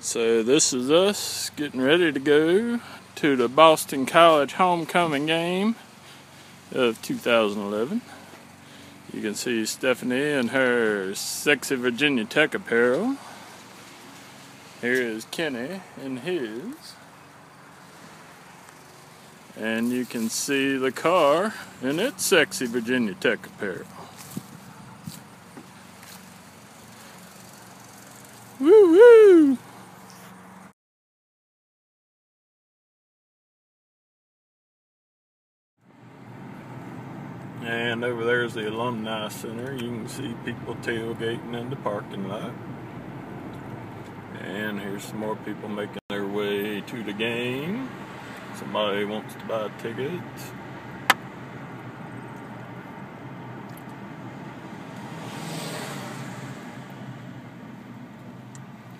So this is us getting ready to go to the Boston College homecoming game of 2011. You can see Stephanie in her sexy Virginia Tech apparel. Here is Kenny in his. And you can see the car in its sexy Virginia Tech apparel. Woo woo! And over there is the Alumni Center. You can see people tailgating in the parking lot. And here's some more people making their way to the game. Somebody wants to buy tickets.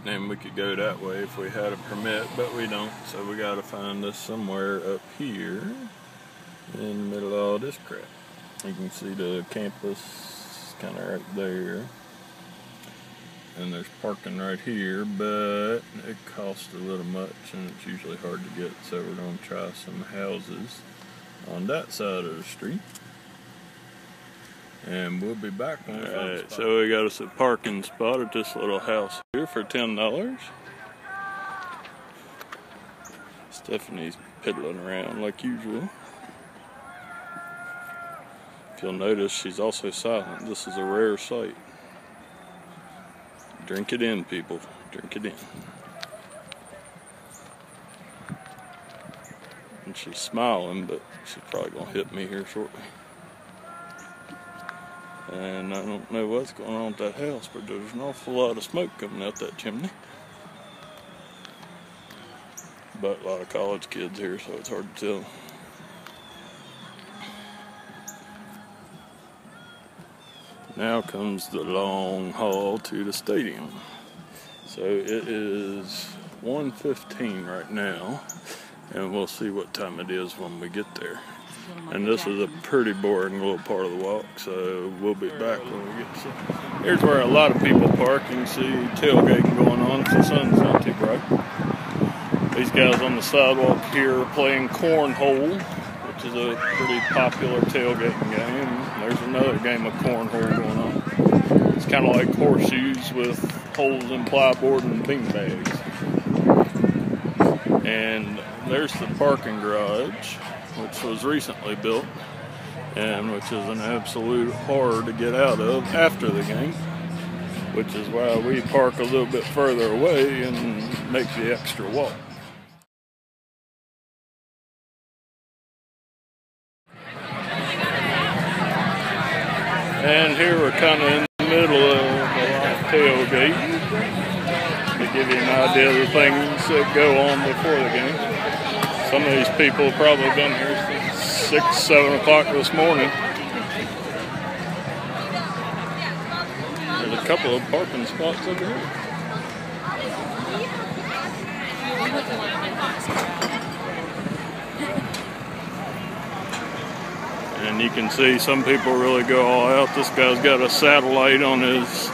And we could go that way if we had a permit, but we don't, so we gotta find us somewhere up here in the middle of all this crap. You can see the campus kind of right there. And there's parking right here, but it costs a little much and it's usually hard to get, so we're going to try some houses on that side of the street. And we'll be back when we find a spot. So we got us a parking spot at this little house here for $10. Stephanie's piddling around like usual. If you'll notice, she's also silent. This is a rare sight. Drink it in, people. Drink it in. And she's smiling, but she's probably going to hit me here shortly. And I don't know what's going on with that house, but there's an awful lot of smoke coming out that chimney. But a lot of college kids here, so it's hard to tell. Now comes the long haul to the stadium. So it is 1:15 right now, and we'll see what time it is when we get there. And this is a pretty boring little part of the walk, so we'll be back when we get to. Here's where a lot of people park. You can see tailgating going on if the sun's not too bright. These guys on the sidewalk here are playing cornhole, which is a pretty popular tailgating game. There's another game of cornhole going on. It's kind of like horseshoes with holes in plyboard and beanbags. And there's the parking garage, which was recently built, and which is an absolute horror to get out of after the game, which is why we park a little bit further away and make the extra walk. And here we're kind of in the middle of the tailgate to give you an idea of the things that go on before the game. Some of these people have probably been here since 6, 7 o'clock this morning. There's a couple of parking spots over here. And you can see some people really go all out. This guy's got a satellite on his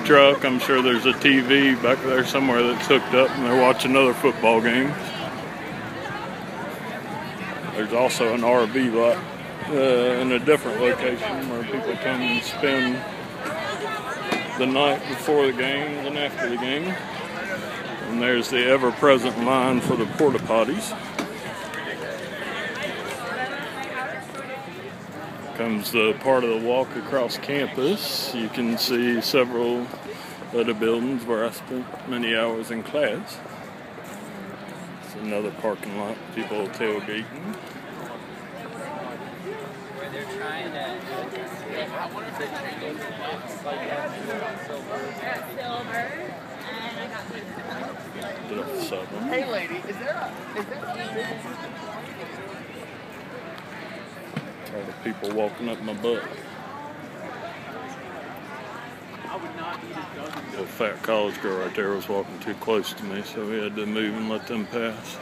truck. I'm sure there's a TV back there somewhere that's hooked up and they're watching other football games. There's also an RV lot in a different location where people come and spend the night before the game and after the game. And there's the ever-present line for the porta potties. Comes the part of the walk across campus. You can see several of the buildings where I spent many hours in class. It's another parking lot, people tailgating. Hey lady, is there All the people walking up my butt. The fat college girl right there was walking too close to me, so we had to move and let them pass.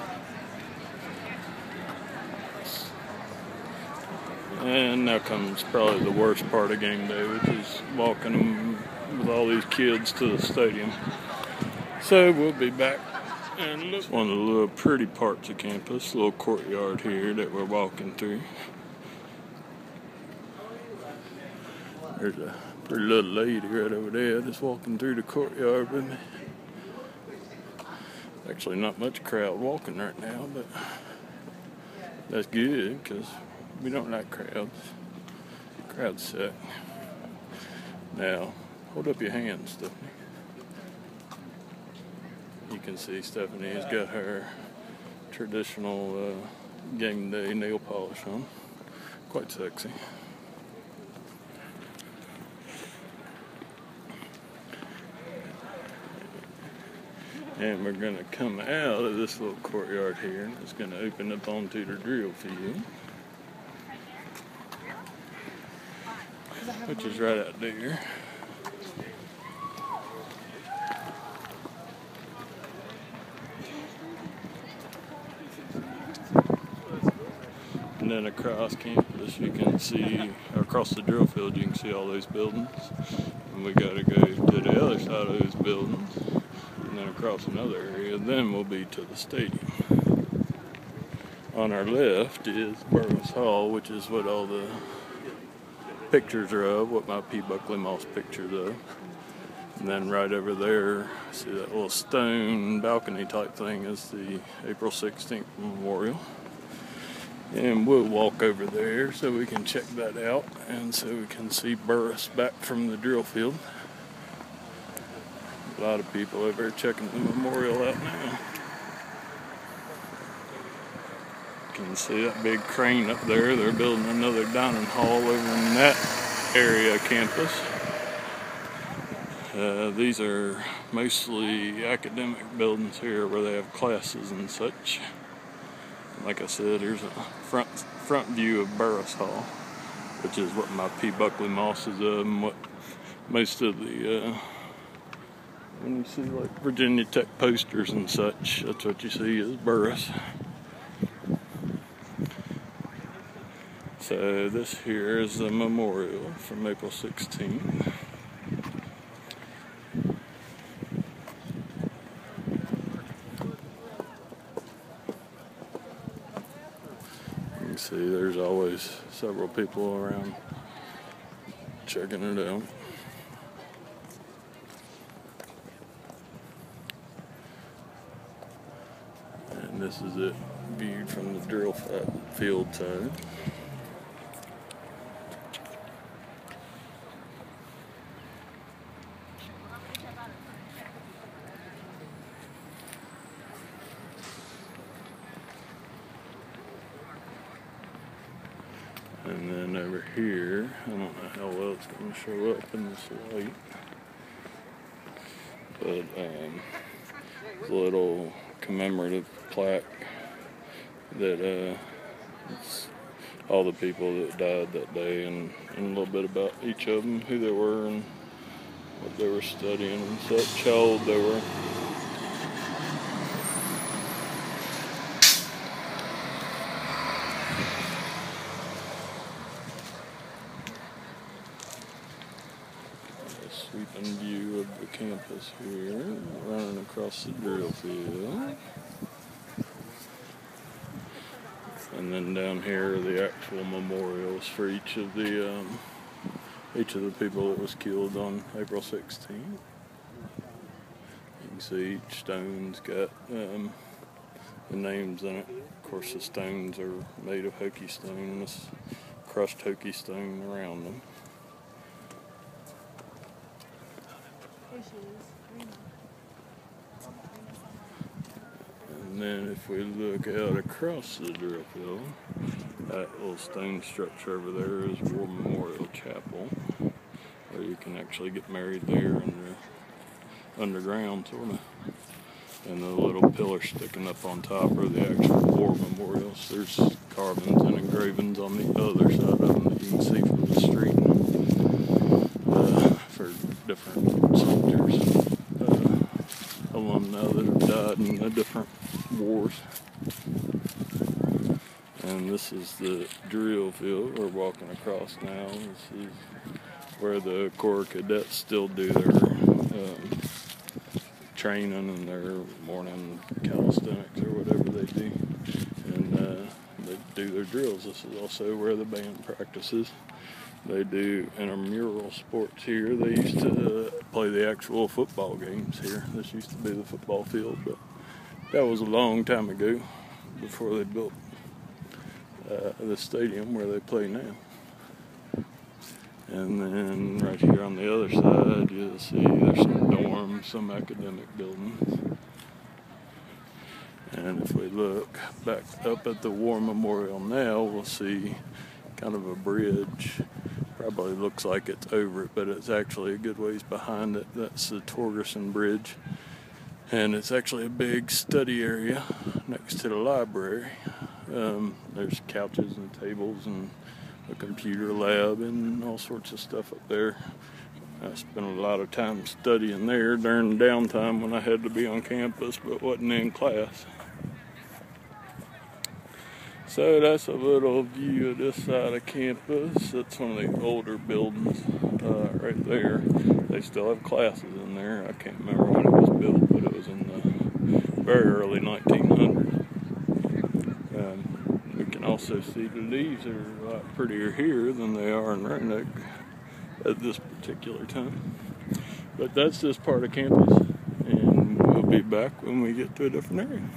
And now comes probably the worst part of game day, which is walking with all these kids to the stadium. So we'll be back It's one of the little pretty parts of campus, little courtyard here that we're walking through. There's a pretty little lady right over there just walking through the courtyard with me. Actually not much crowd walking right now, but that's good because we don't like crowds. Crowds suck. Now, hold up your hands, Stephanie. You can see Stephanie has got her traditional Gameday nail polish on. Quite sexy. And we're going to come out of this little courtyard here, and it's going to open up onto the drill field, which is right out there. And then across campus, you can see, across the drill field, you can see all those buildings. And we got to go to the other side of those buildings, and then across another area. Then we'll be to the stadium. On our left is Burroughs Hall, which is what all the pictures are of, what my P. Buckley Moss pictures of. And then right over there, see that little stone balcony type thing is the April 16th memorial. And we'll walk over there so we can check that out and so we can see Burris back from the drill field. A lot of people over there checking the memorial out now. You can see that big crane up there. They're building another dining hall over in that area of campus. These are mostly academic buildings here where they have classes and such. Like I said, here's a front view of Burris Hall, which is what my P. Buckley Moss is of, and what most of the, when you see like Virginia Tech posters and such, that's what you see is Burris. So this here is a memorial from April 16th. You can see there's always several people around checking it out. And this is it viewed from the drill field side. And then over here, I don't know how well it's going to show up in this light, but a little commemorative plaque that it's all the people that died that day, and a little bit about each of them, who they were and what they were studying and such, how old they were. Sweeping view of the campus here, running across the drill field. And then down here are the actual memorials for each of the people that was killed on April 16th. You can see each stone's got the names in it. Of course, the stones are made of Hokie stone, this crushed Hokie stone around them. And then if we look out across the drill field, that little stone structure over there is War Memorial Chapel, where you can actually get married there underground, sort of. And the little pillars sticking up on top are the actual war memorials. There's carvings and engravings on the other side of them that you can see from the street for different soldiers, alumni that have died in the different wars. And this is the drill field we're walking across now. This is where the Corps cadets still do their training and their morning calisthenics or whatever they do. And they do their drills. This is also where the band practices. They do intramural sports here. They used to play the actual football games here. This used to be the football field, but that was a long time ago, before they built the stadium where they play now. And then right here on the other side, you'll see there's some dorms, some academic buildings. And if we look back up at the War Memorial now, we'll see kind of a bridge. Probably looks like it's over it, but it's actually a good ways behind it. That's the Torgerson Bridge. And it's actually a big study area next to the library. There's couches and tables and a computer lab and all sorts of stuff up there. I spent a lot of time studying there during downtime when I had to be on campus but wasn't in class. So that's a little view of this side of campus. That's one of the older buildings right there. They still have classes in there. I can't remember when it was built, but it was in the very early 1900s. We can also see the leaves are a lot prettier here than they are in Roanoke at this particular time. But that's this part of campus, and we'll be back when we get to a different area.